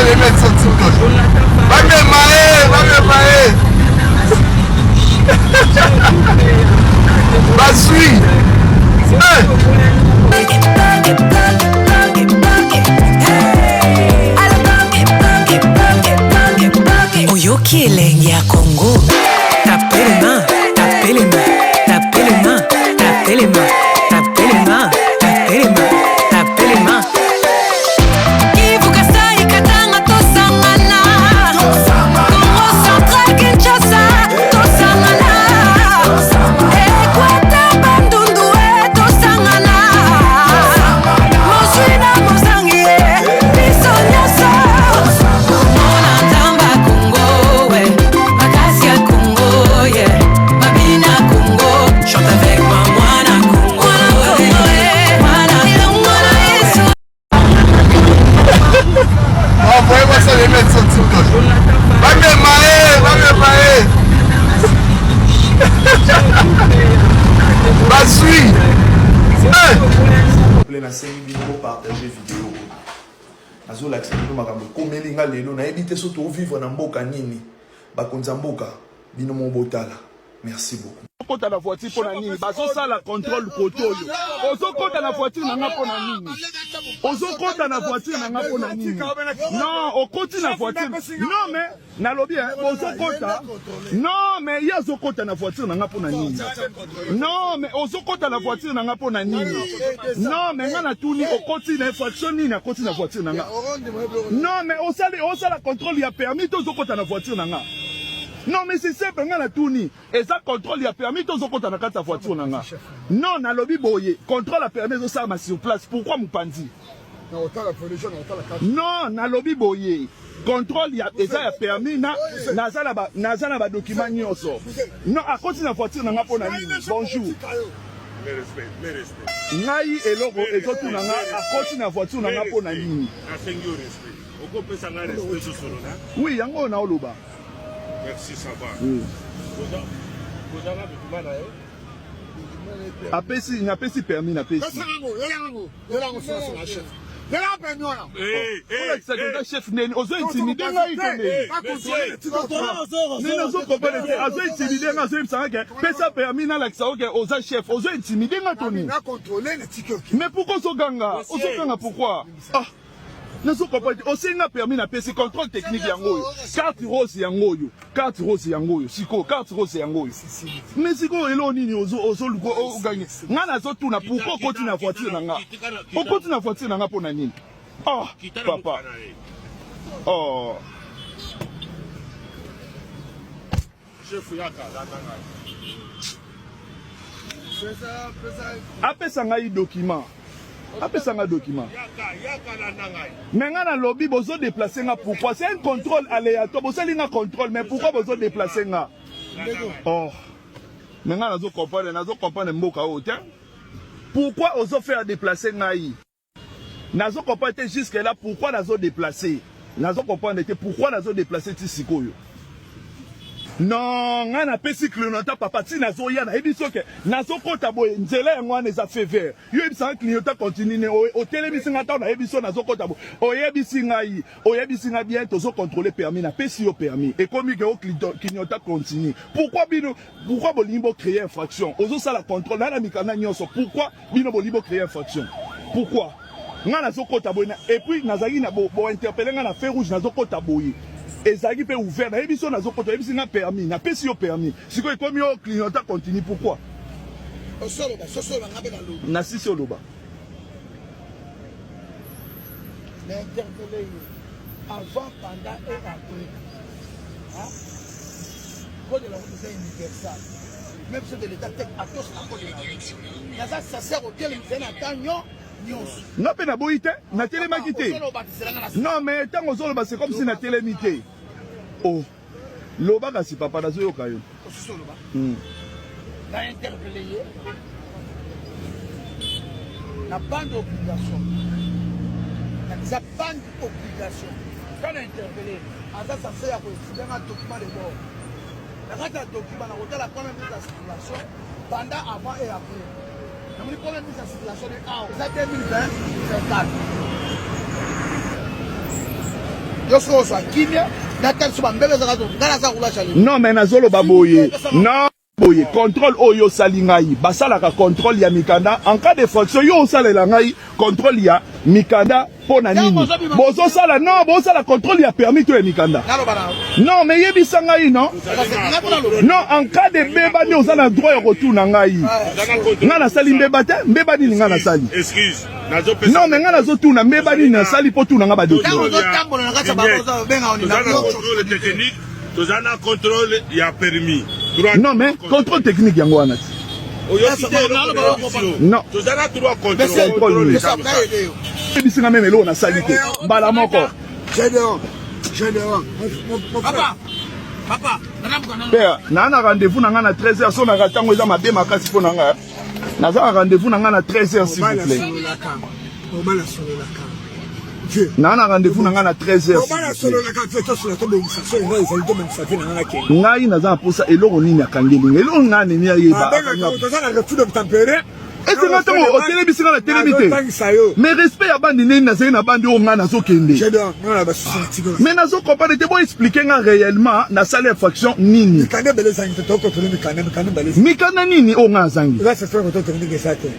les mettre sur TikTok. Va me marier. Va suivre. Oyoki elenge ya Congo. Tapelema. Merci beaucoup. Kota la voiture pour la nini. Baso ça la contrôle côté yo. Ozo kota la voiture nanga pour la nini. Ozo kota la voiture nanga pour la nini. Non, au côté la voiture. Non mais na lobby hein. Ozo kota. Non mais ya zo kota la voiture nanga pour la nini. Non mais ozo kota la voiture nanga pour la nini. Non mais ngana tuni au côté la infraction ni na côté la voiture nanga. Non mais au ça la contrôle il a permis ozo kota la voiture nanga. Non, mais c'est simple, on a tout ni. Et ça, contrôle, il a permis, tous autres, on a ta voiture. Non, na lobby boye. Contrôle a permis de ça, sur place. Pourquoi Moupandi? Non, na lobby boye. Contrôle, il a permis, na ba document nyoso. Non, à cause de la voiture, on a pas bonjour. Les respects. Ngai et logo, et tout, on a à cause de la voiture, on a pas oui, yango na oloba. Merci, ça va. Il n'a pas si permis, n'a pas si. Chef, ozo intimider ngai permis na la chef, ozo intimider ngai. Mais pourquoi ozo ganga? Pourquoi? Nazo comprendre aussi n'a permis na PC contrôle technique yango carte rose yango siko carte rose yango mais siko elo nini ozo luko gagner ngana zo tuna pourquoi continue na voiture nanga on continue na voiture nanga pona nini papa chef yaka la nanga apesa ngai document mais ngana lobby bozo déplacer nga pourquoi c'est un contrôle aléatoire bozo linga contrôle mais pourquoi bozo déplacer nga mais ngana zo comprendre mboka ote pourquoi ozo faire déplacer ngai nazo comprendre jusque là pourquoi nazo déplacer pourquoi nazo déplacer tisikoyo. Non, ngana pesi clignotant papa ti nazo ya na ebiso ke nazo kota boye nzela ngwana eza fait vert yo ebisa clignotant continue o telebisi ngata na ebiso nazo kota bo oyebisi ngai bien tozo contrôler permis na pesi yo permis et comme que o clignotant continue pourquoi bolimbo créer infraction ozo ça la contrôle na mikana nyonso pourquoi bino bolimbo créer infraction pourquoi ngana nazo kota boye et puis nazaki na bo interpeller ngana feu rouge nazo kota boye et ça qui peut ouvert na émission na zo koto émission na permis na pesi yo permis si quoi comme yo clignotant continue pourquoi na si sur loba l'interpeller avant pendant et après code de la route c'est universal même ceux de l'état tech à tous la code de la route ça sert au tel c'est na tanyo. Non, mais na boïté, na télémakité. Non, mais tant aux autres, c'est comme si na télémité. Oh, l'oba, c'est papa d'Azo Yokayo. Na interpellé, na bande d'obligation. Na bande d'obligation. Quand on a interpellé, ça sert à quoi? C'est un document de bord. La document, on a retenu la première mise en circulation pendant, avant et après. On a quand même mis en circulation de A. C'est 2020, c'est 4. Non, mais nazolo baboye. Non, boye. Contrôle oyo salingai. Basalaka contrôle ya mikanda. En cas de fonction, yo salela ngai. Contrôle ya mikanda. Pona nini. Bozo sala, non, bozo sala contrôle ya permis to ya mikanda. Non, mais yebisa ngai, non? Non, en cas de beba ni osala droit ya retour na ngai. Ngana sali mbeba te, mbeba nini ngana sali. Excuse. Non, mais ngana zo tourna mbeba nini na sali po tourna nga ba doki. Technique, tu as un contrôle, il y a permis. Non, mais contrôle technique yango wana. Non. Tu as trois contrôles. Bisinga même elo na sali te. Mbala moko. Papa, père, na rendez-vous na nga na 13h so na ratango eza mabe makasi po na nga. Naza rendez-vous na nga na 13h s'il vous plaît. Na rendez-vous na nga na 13h. Ngai naza posa eloko nini akangeli. Eloko ngani ni ayeba. Et c'est maintenant au télévision la télévision. Mais respect à bandi nini na zena bandi o ngana zo kende. Mais nazo comprendre te bon expliquer nga réellement na salle infraction nini. Mikana nini o nga zangi.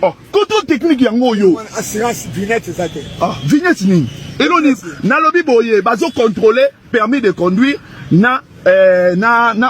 Oh, contrôle technique yango yo. Assurance vignette ça te. Ah, vignette nini. Eloni na lobi boye bazo contrôler permis de conduire na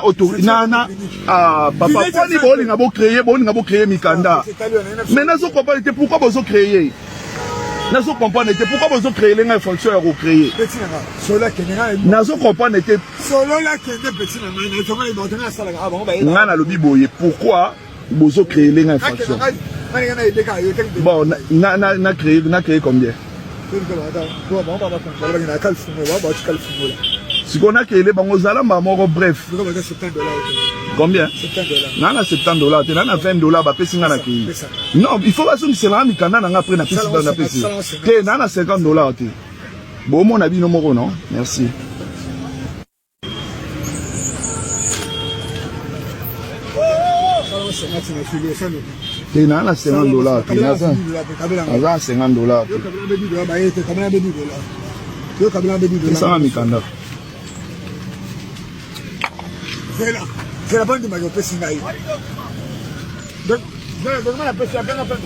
autorité papa kwani bolinga bo créer mikanda. Mais nazo comprendre pourquoi bozo créer. Nazo comprendre pourquoi bozo créer les fonctions à recréer. Nazo comprendre ngana lobi boye pourquoi bozo créer les fonctions. Bon na créer combien? Si on a créé les bangos moro bref. Combien? Nana $70. Tu n'as $20 bah pèse ngana qui. Non, il faut pas que c'est là mikanda na après na pèse na pèse. T'es nana $50 t'es. Bon mon avis numéro non? Merci. T'es nana $50 t'es nana $50. Ça va mikanda. C'est la bande de ma pèse ngaï. Donc, la pèse à peine à peine.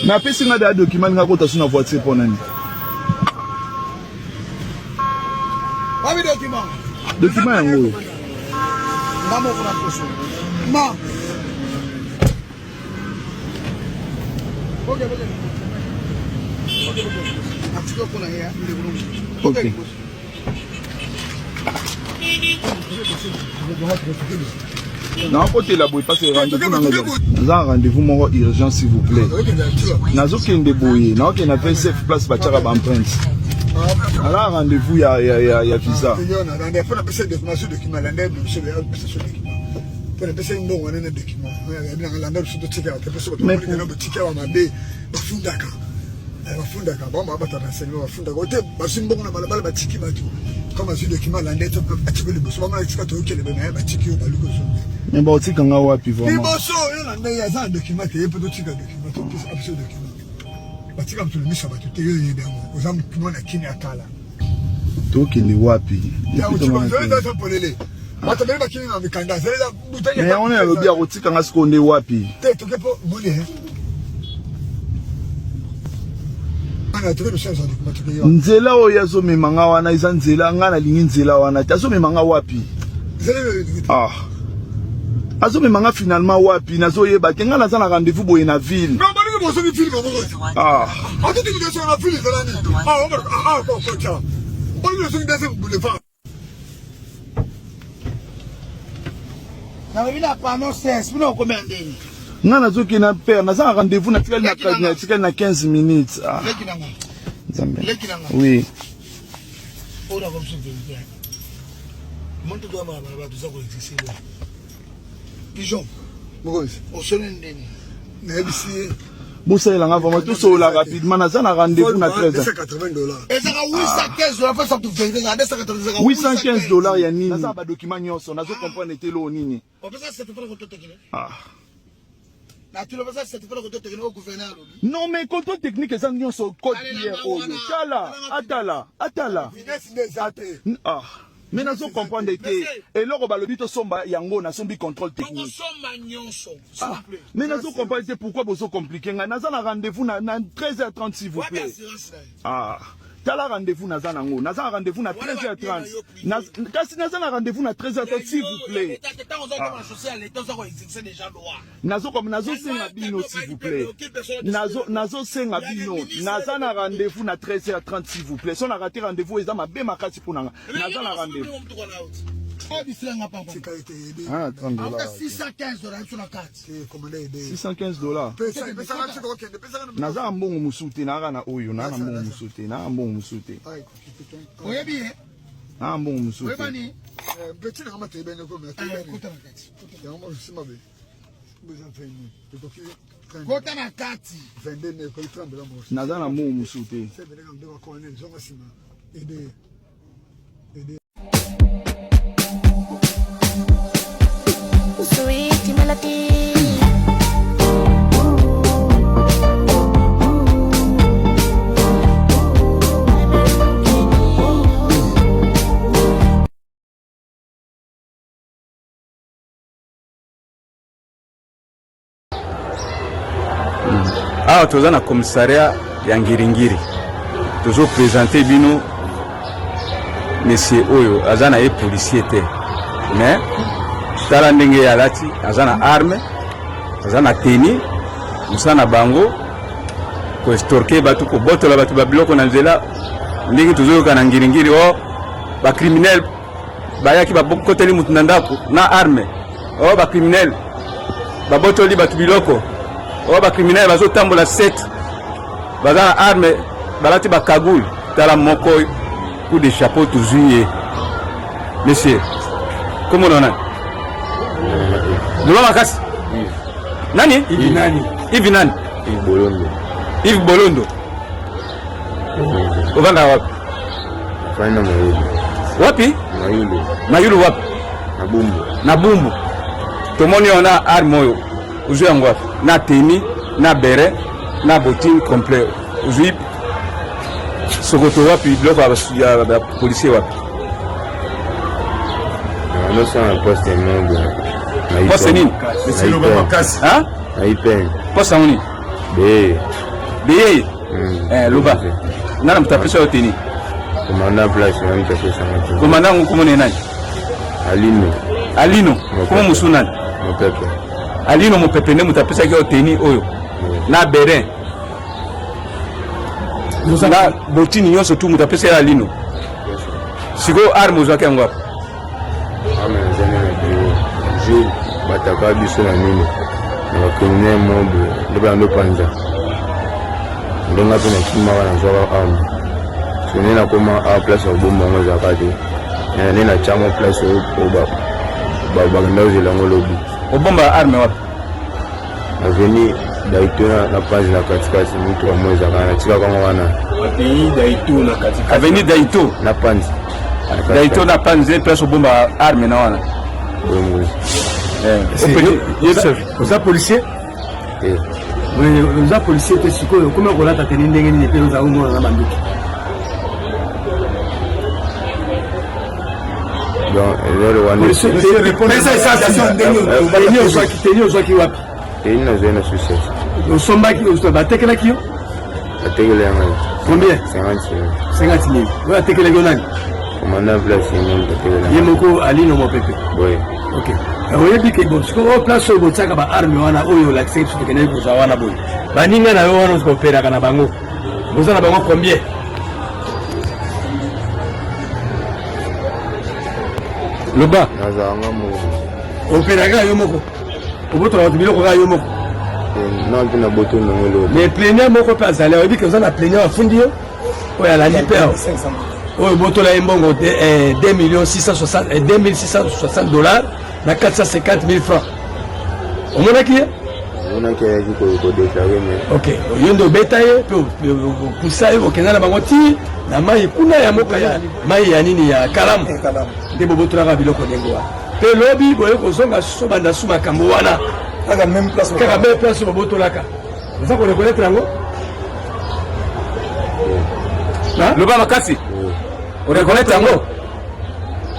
Na pèse nga da document nga kota sur na voiture pour nani. Pas de document. Document yango. Maman pour la pèse. Ma. Ok. Ok. Non, côté la bouille, parce que rendez-vous mon urgent s'il vous plaît. Nazo kende bouille, non qui n'a fait safe place bachara empreinte. Alors rendez-vous il y a visa. Mais mais bon, tu quand on puis vraiment. Tu qui les wapi. Mais on est à l'objet à rôti quand est-ce qu'on est wapi. Nzela oyazo memanga wana iza nzela ngana lingi nzela wana tazo memanga wapi. Ah. Azo memanga finalement wapi nazo yeba ke ngana za na rendez-vous boye na ville. Ah. Ngana zo ki na père na za rendez-vous na na 15 minutes. Ah. Oui. Pigeon. Boussa il a vraiment tout sur la rapidement na za na rendez-vous na 13h. $815 ya nini? Na ba document nyonso nazo comprendre te lo nini. Ah. Non, mais contrôle technique, c'est un code hier. Atala. Ah. Mais nous comprenons que et là, on va le dire somba yango na sombi contrôle technique. Mais nous comprenons pourquoi vous compliqué. Nous avons un rendez-vous na 13h30 s'il vous plaît. Ah. Tala rendez-vous na zanango. Nous avons un rendez-vous na 13h30. Kasi nous avons un rendez-vous na 13h30 s'il vous plaît. Nazo comme nazo senga bino s'il vous plaît. Nazo senga bino. Nazo na rendez-vous na 13h30 s'il vous plaît. Si on a raté rendez-vous, ils ont ma bé makasi pour nanga. Nazo na rendez-vous. Ah, $30. 615 sur la carte. $615. Nazo mbongo musuti na na oyo na mbongo musuti na mbongo musuti. Oye bien. Na mbongo musuti. Oye bani. Petit na mate bene ko me. Yango sima be. Kota na kati. Vende ne ko trembler mo. Nazo na mbongo musuti. Sweet melody. Ah, toza na commissariat ya Ngiringiri. Tozo présenter bino monsieur Oyo, azana e policier te. Mais tala ndenge ya lati, azana arme, azana teni, musana bango ko estorke batu ko botola batu babiloko na nzela. Ndenge tozo kana Ngiringiri o ba criminel bayaki ba bokoteli mutu na ndako na arme. O ba criminel ba botoli batu biloko. O ba criminel bazo tambola 7 bazana arme balati ba kagul tala moko coup de chapeau toujours monsieur comment on a Duma makasi nani Yves Bolondo Ovanga wapi Fanya wapi Mayulu wapi na bumbu tomoni ona arme oyo uzu yango wapi na teni na beret na bottine complet uzu sokoto wapi biloko ya policier wapi non c'est un poste énorme poste nini hein poste nini beye loba nana mtapesa yote ni commandant place na mtapesa yote commandant ngukumone nani Alino kuma musunani mopepe Alino mopepe ne mutapesa yote ni oyo na beret na botini nyonso tu mutapesa ya Alino siko arme zake yango hapo zene na bio je bataka biso na nini na criminel mobe ndeba ndo panza ndonga pe na kima wana zwa arme sone na koma a place au bomba ngo zakati na na chamo place au ba ndozi lango lobi obomba arme wapi aveni Daituna na panzi na katikati mtu wa mweza kana tika kama wana aveni Daito na panzi Daito na panzi place bomba arme na wana oza policier oza policier te sikoyo koma kolata teni ndenge nini pe oza ngona na banduki donc lelo wana teni ozwaki wapi teni na zena succès osombaki batekelaki yo atekele yango combien 50 000 oyo atekelaki yo nani commandant place ye moko Alino mopepe oui ok oyebi ke bon siko oyo place oyo botiaka baarme wana oyo olakisaki biso tokendeki kozwa wana boye baninga na yo wana operaka na bango boza na bango combien loba nazanga mo operaka yo moko obotola bato biloko kaka yo moko non mpe na boto ndongo lo mais plaignant moko mpe azali oyebi ke oza na plaignant afundi yo oyo alandi mpe oyo botola ye mbongo $2660 na 450 000 francs omonaki ye omonaki ayaki kodeklare mais ok oyo nde obeta ye mpe opusa ye okenda na bango ti na mai kuna ya moka ya mai ya nini ya kalamu nde bobotolaka biloko ndenge wana mpe lobi boye kozonga so banda su makambo wana Kaka même place. Kaka même place au Botolaka. Vous allez reconnaître Rango? Le bas Makasi. On reconnaît Rango?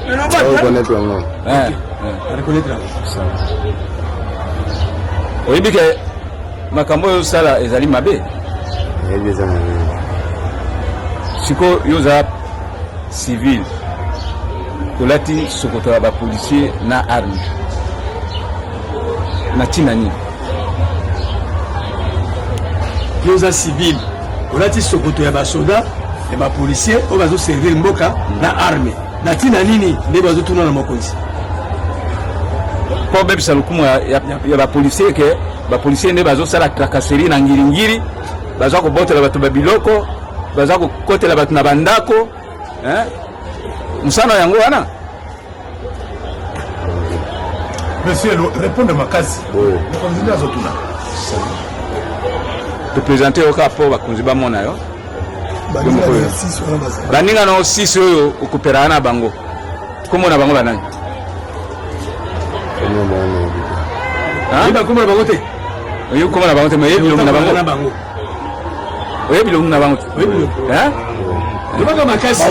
On reconnaît Rango. On reconnaît Rango. Oui, bien que makambo sala ezali mabe. Siko yoza civil. Kolati sokoto ba policier na arme. Na tinani. Yoza civil. Kolati sokoto ya ba soda et ba policier o bazo servir mboka na arme. Na tinani ni nde bazo tuna na mokonzi. Pour bebisa lukumu ya ba policier ke ba policier nde bazo sala tracasserie na ngiringiri. Bazo ko botela bato ba biloko, bazo ko kotela bato na bandako, musana yango wana. Monsieur, répondez ma case. Oui. De présenter au capo bakunziba mona yo. Baninga no 6 oyo okupera na bango. Komo na bango banani? Iba komo na bango te. Oyo komo na bango te, mais yebi na bango. Oyo bilongi na bango. Hein? Ndibaka makasi.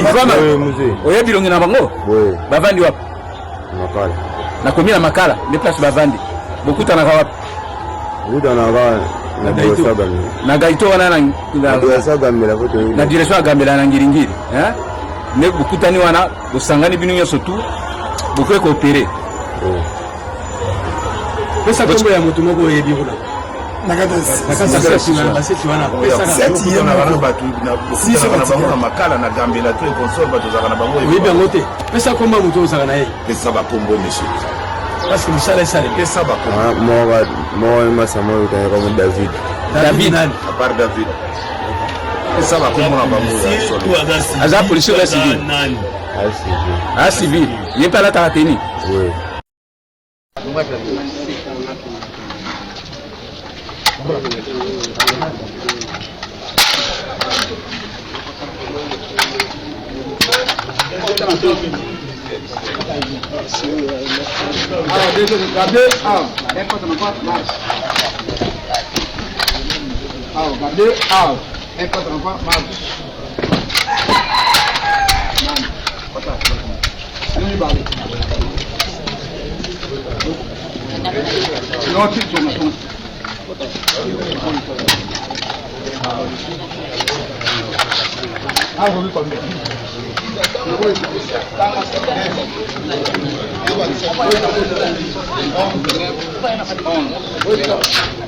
Oyo bilongi na bango? Oui. Bavandi wapi? Makala. Na combien na makala? Les places bavandi. Beaucoup tana wapi? Buda na ga na Gaito. Na Gaito wana na direction ya Gambela na Ngiringiri, hein? Ne beaucoup tani wana bosangani binu nyoso tu. Beaucoup coopérer. Pesa kombo ya mutu moko yebi kuna. Nakata sisi wana baseti wana. Pesa seti yena wana batu na sisi wana bango na makala na Gambela tu console batu za kana bango. Oui bien ngote. Pesa kombo mutu za kana ye. Pesa ba kombo monsieur. Parce que Michel est pesa ba kombo. Moi masamo comme David. David à part David. Pesa ba kombo na bango. Aza policier la civil. Ah civil. Il est pas là tarateni. Oui.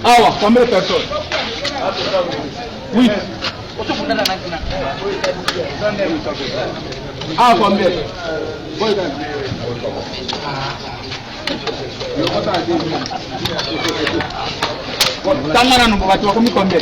Awa, combien de personnes? Oui. Ah, combien? Tangana no batu wako combien?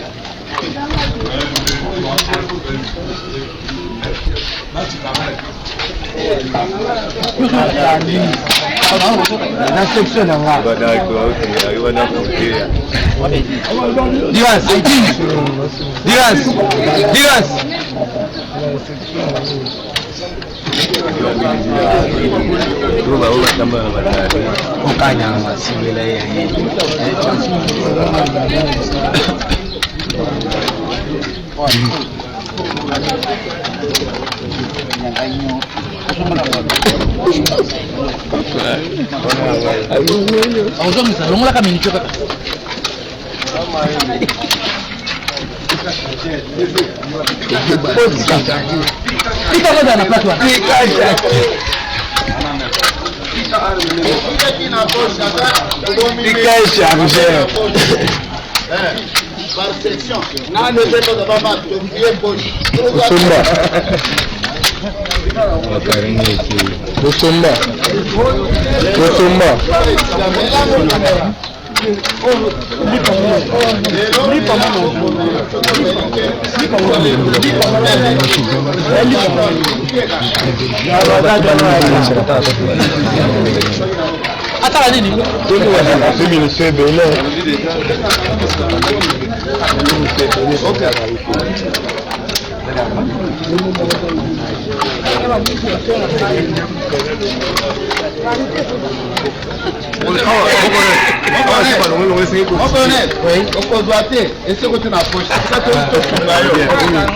Par section. Non, ne sais pas de ma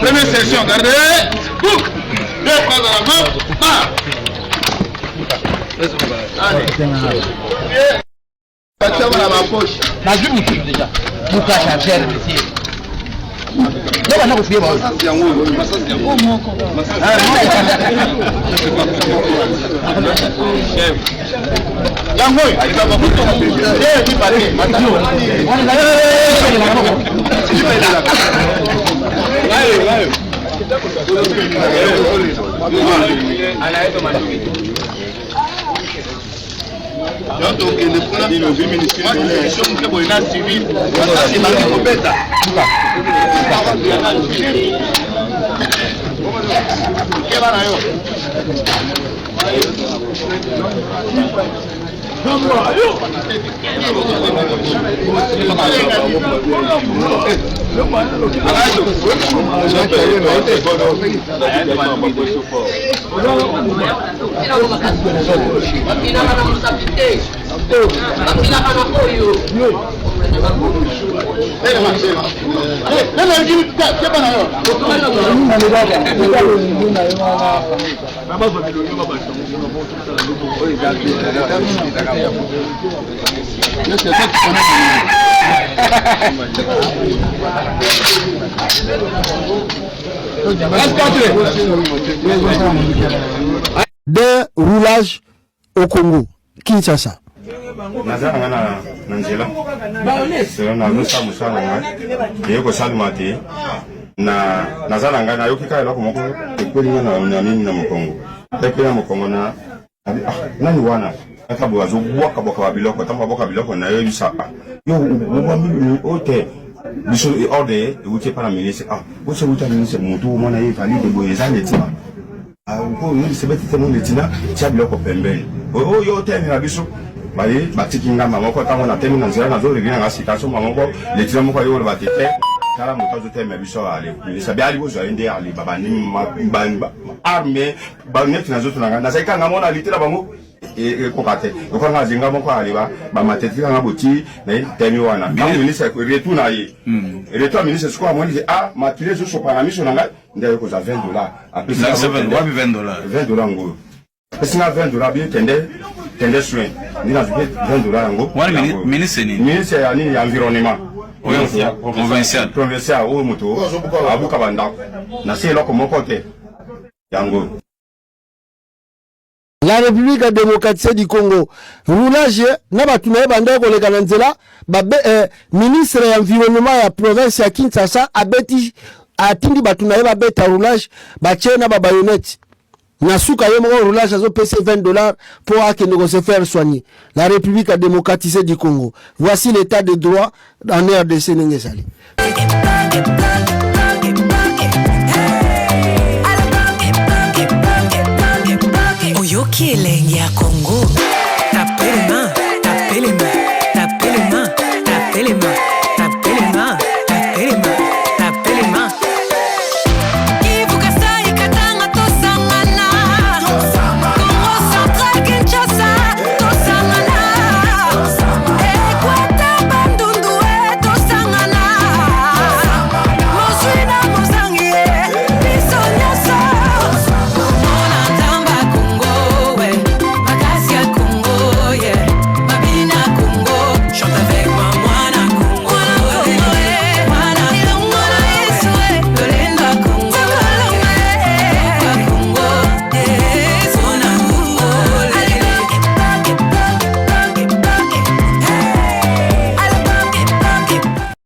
Première session, regardez. Deux pas dans la main. Allez. Passez dans ma poche. La vie moutou déjà. Moutou à charger, monsieur. Non, on a refusé. Donc, le plan de nos ministres, moi, je suis que pour une civile, c'est ma compétence. De roulage au Congo, Kinshasa. nazala nga na nzela selo nazosa mosala nga eye kosalema te nazala nga nayoki kaka eloko moko ekweli nga na nini na mokongo ekweli na mokongo nani wana aka boye azobwaka babiloko ntango babwaka biloko na yo yebisa yo oyo te biso orde ewuti epa na ministre boso ewuti ya ministre motu omona ye valide boye eza netima sebeti te mo netina tia biloko pembeni oyo otemi na biso baye batiki ngamba moko ntango na temi na nzela nazolevina nga sika so moko letina moko ayo oloba te te tala moto azotema biso ale ministre biali bozwa ye nde ale arme baneti nazotuna nga nazali kanga mona litela bango ekoka te okanga azinga moko aleba bamateti kanga boti na ye temi wana ntango ministre retu na ye retu ya ministre sikoyo amoni makile ezosopa na miso na ngai nde ayokozwa $20 $20 ngoyo esinga $20 bien tende soin ndina zuke $20 yango ministre ya nini ya environnement provincial oyo moto abuka bandako na se eloko moko te yango. La République démocratique du Congo roulage na batu na banda koleka na nzela ministre ya environnement ya province ya Kinshasa abeti atindi batu na babeta roulage batie na babayonnette Nasuka yo moko roulage azo pese $20 pour akende se faire soigner. La République démocratique du Congo. Voici l'état de droit en RDC Nengesali. Oyoki elenge ya Congo.